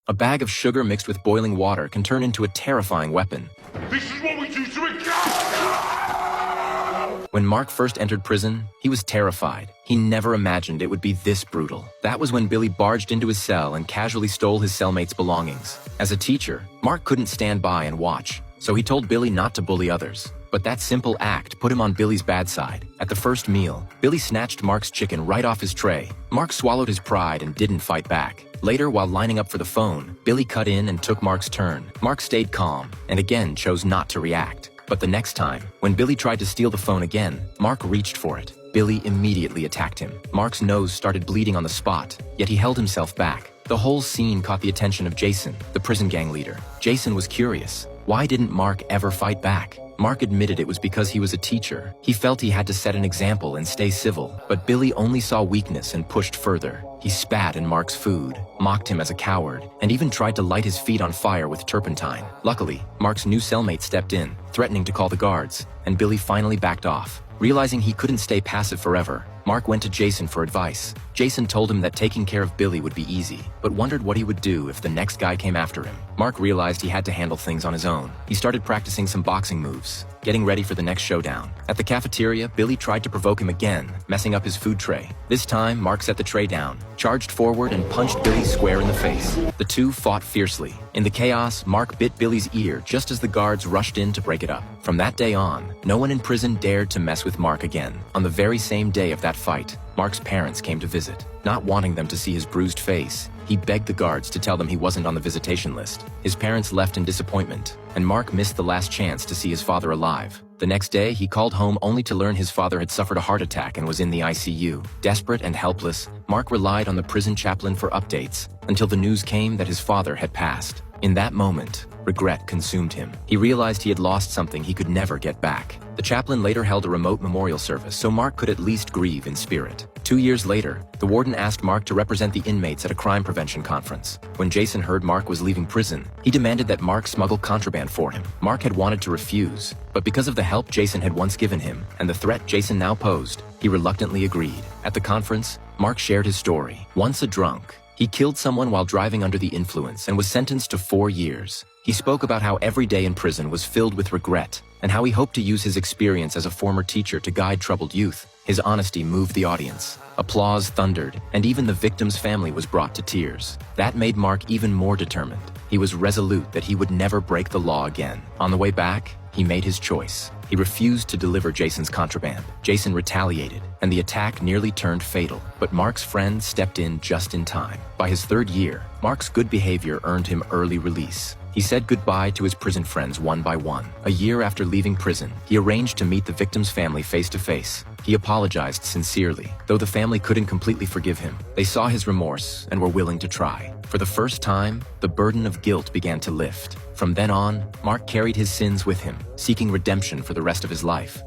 A bag of sugar mixed with boiling water can turn into a terrifying weapon. This is what we do to a When Mark first entered prison, he was terrified. He never imagined it would be this brutal. That was when Billy barged into his cell and casually stole his cellmate's belongings. As a teacher, Mark couldn't stand by and watch, so he told Billy not to bully others. But that simple act put him on Billy's bad side. At the first meal, Billy snatched Mark's chicken right off his tray. Mark swallowed his pride and didn't fight back. Later, while lining up for the phone, Billy cut in and took Mark's turn. Mark stayed calm and again chose not to react. But the next time, when Billy tried to steal the phone again, Mark reached for it. Billy immediately attacked him. Mark's nose started bleeding on the spot, yet he held himself back. The whole scene caught the attention of Jason, the prison gang leader. Jason was curious. Why didn't Mark ever fight back? Mark admitted it was because he was a teacher. He felt he had to set an example and stay civil, but Billy only saw weakness and pushed further. He spat in Mark's food, mocked him as a coward, and even tried to light his feet on fire with turpentine. Luckily, Mark's new cellmate stepped in, threatening to call the guards, and Billy finally backed off. Realizing he couldn't stay passive forever, Mark went to Jason for advice. Jason told him that taking care of Billy would be easy, but wondered what he would do if the next guy came after him. Mark realized he had to handle things on his own. He started practicing some boxing moves, getting ready for the next showdown. At the cafeteria, Billy tried to provoke him again, messing up his food tray. This time, Mark set the tray down, charged forward, and punched Billy square in the face. The two fought fiercely. In the chaos, Mark bit Billy's ear just as the guards rushed in to break it up. From that day on, no one in prison dared to mess with Mark again. On the very same day of that fight, Mark's parents came to visit. Not wanting them to see his bruised face, he begged the guards to tell them he wasn't on the visitation list. His parents left in disappointment, and Mark missed the last chance to see his father alive. The next day, he called home only to learn his father had suffered a heart attack and was in the ICU. Desperate and helpless, Mark relied on the prison chaplain for updates until the news came that his father had passed. In that moment, regret consumed him. He realized he had lost something he could never get back. The chaplain later held a remote memorial service so Mark could at least grieve in spirit. 2 years later, the warden asked Mark to represent the inmates at a crime prevention conference. When Jason heard Mark was leaving prison, he demanded that Mark smuggle contraband for him. Mark had wanted to refuse, but because of the help Jason had once given him and the threat Jason now posed, he reluctantly agreed. At the conference, Mark shared his story. Once a drunk, he killed someone while driving under the influence and was sentenced to 4 years. He spoke about how every day in prison was filled with regret and how he hoped to use his experience as a former teacher to guide troubled youth. His honesty moved the audience. Applause thundered, and even the victim's family was brought to tears. That made Mark even more determined. He was resolute that he would never break the law again. On the way back, he made his choice. He refused to deliver Jason's contraband. Jason retaliated, and the attack nearly turned fatal. But Mark's friend stepped in just in time. By his 3rd year, Mark's good behavior earned him early release. He said goodbye to his prison friends one by one. A year after leaving prison, he arranged to meet the victim's family face to face. He apologized sincerely. Though the family couldn't completely forgive him, they saw his remorse and were willing to try. For the first time, the burden of guilt began to lift. From then on, Mark carried his sins with him, seeking redemption for the rest of his life.